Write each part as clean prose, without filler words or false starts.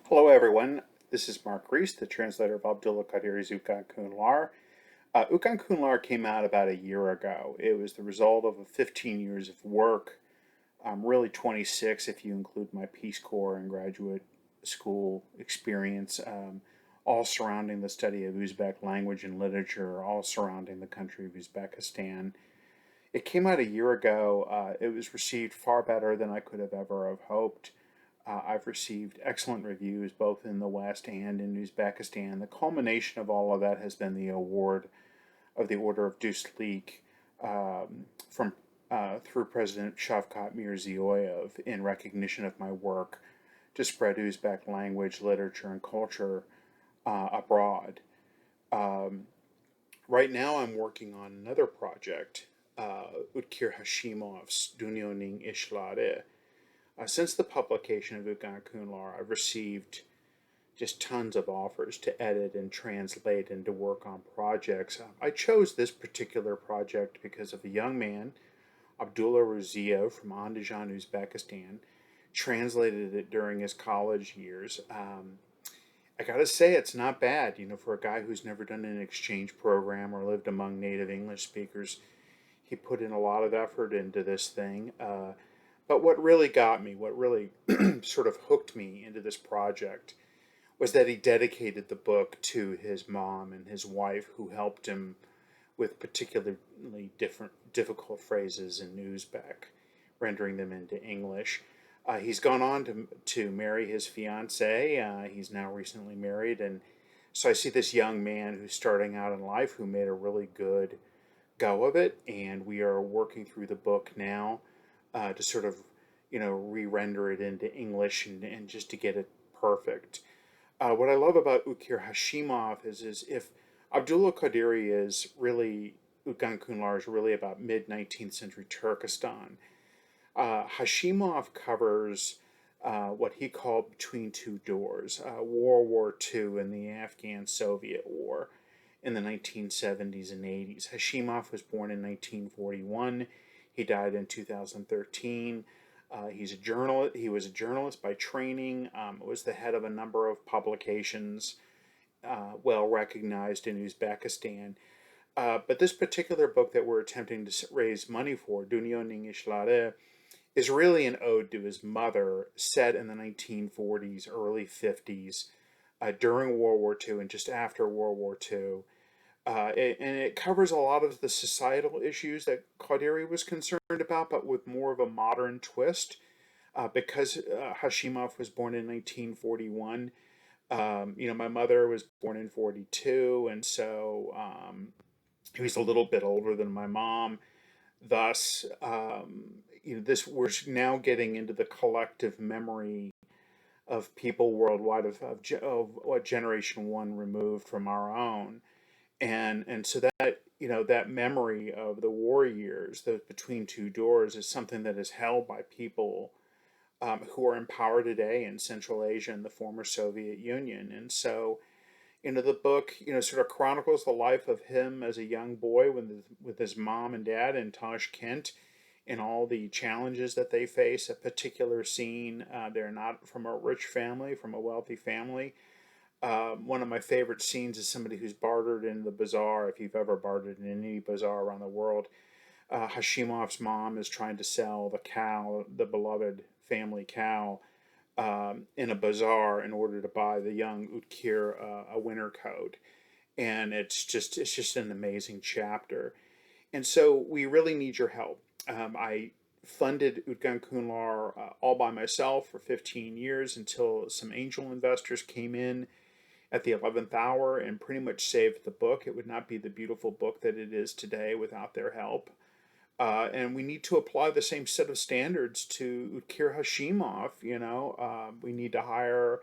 Hello, everyone. This is Mark Reese, the translator of Abdullah Qadiri's Kunlar. Kunlar came out about a year ago. It was the result of 15 years of work, really 26 if you include my Peace Corps and graduate school experience, all surrounding the study of Uzbek language and literature, all surrounding the country of Uzbekistan. It came out a year ago. It was received far better than I could have ever have hoped. I've received excellent reviews both in the West and in Uzbekistan. The culmination of all of that has been the award of the Order of Duslik from through President Shavkat Mirziyoyev in recognition of my work to spread Uzbek language, literature, and culture abroad. Um, right now, I'm working on another project, Utkir Hashimov's Dunyoning Ishlari. Since the publication of Kunlar, I've received just tons of offers to edit and translate and to work on projects. I chose this particular project because of a young man, Abdullah Raziev from Andijan, Uzbekistan, translated it during his college years. I gotta say, it's not bad, for a guy who's never done an exchange program or lived among native English speakers. He put in a lot of effort into this thing. But what really got me, what really sort of hooked me into this project, was that he dedicated the book to his mom and his wife, who helped him with particularly difficult phrases in Uzbek, rendering them into English. He's gone on to marry his fiancee. He's now recently married, and so I see this young man who's starting out in life who made a really good go of it, and we are working through the book now to sort of, re-render it into English and just to get it perfect. What I love about Utkir Hashimov is if Abdullah Qadiri is really, Utkan Kunlar is really about mid 19th century Turkestan. Hashimov covers what he called Between Two Doors, World War II and the Afghan Soviet War in the 1970s and 80s. Hashimov was born in 1941. He died in 2013. He's a journalist. He was a journalist by training. Was the head of a number of publications, well recognized in Uzbekistan. But this particular book that we're attempting to raise money for, Dunyoning Ishlari, is really an ode to his mother, set in the 1940s, early 50s, during World War II and just after World War II. And it covers a lot of the societal issues that Qadiri was concerned about, but with more of a modern twist. Because Hashimov was born in 1941, my mother was born in 42, and so he was a little bit older than my mom. Thus, this we're now getting into the collective memory of people worldwide of what generation one removed from our own, and so that that memory of the war years, the between two doors, is something that is held by people who are in power today in Central Asia and the former Soviet Union. And so, the book, sort of chronicles the life of him as a young boy with his mom and dad in Tashkent and all the challenges that they face. A particular scene, they're not from a rich family, from a wealthy family. One of my favorite scenes is somebody who's bartered in the bazaar. If you've ever bartered in any bazaar around the world, Hashimov's mom is trying to sell the cow, the beloved family cow, in a bazaar in order to buy the young Utkir a winter coat, and it's just an amazing chapter. And so we really need your help. I funded Utkan Kunlar all by myself for 15 years until some angel investors came in at the 11th hour and pretty much saved the book. It would not be the beautiful book that it is today without their help. And we need to apply the same set of standards to Utkir Hashimov. We need to hire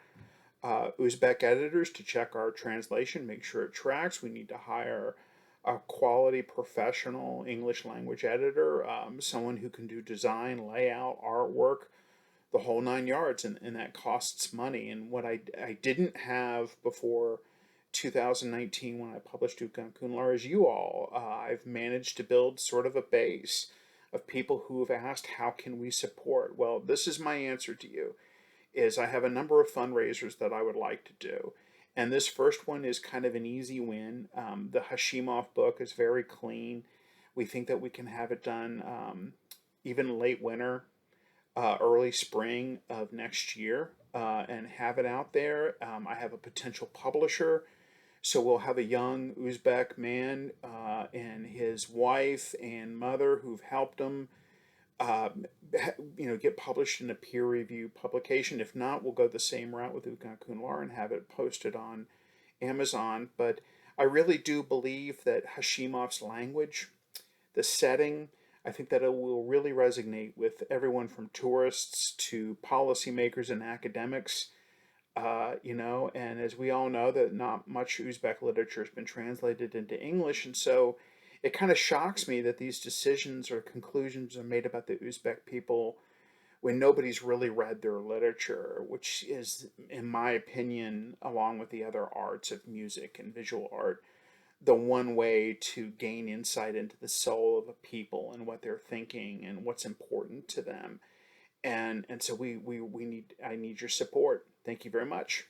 Uzbek editors to check our translation, make sure it tracks. We need to hire a quality professional English language editor, someone who can do design, layout, artwork, the whole 9 yards, and that costs money. And what I didn't have before 2019 when I published Utkan Kunlar is you all. I've managed to build sort of a base of people who have asked, how can we support? Well, this is my answer to you. is I have a number of fundraisers that I would like to do. And this first one is kind of an easy win. The Hashimov book is very clean. We think that we can have it done even late winter, early spring of next year, and have it out there. I have a potential publisher, so we'll have a young Uzbek man and his wife and mother who've helped him, uh, get published in a peer review publication. If not, we'll go the same route with Utkir and have it posted on Amazon. But I really do believe that Hashimov's language, the setting, I think that it will really resonate with everyone from tourists to policymakers and academics. And as we all know, that not much Uzbek literature has been translated into English, and so it kind of shocks me that these decisions or conclusions are made about the Uzbek people when nobody's really read their literature, which is, in my opinion, along with the other arts of music and visual art, the one way to gain insight into the soul of a people and what they're thinking and what's important to them. And so we need I need your support. Thank you very much.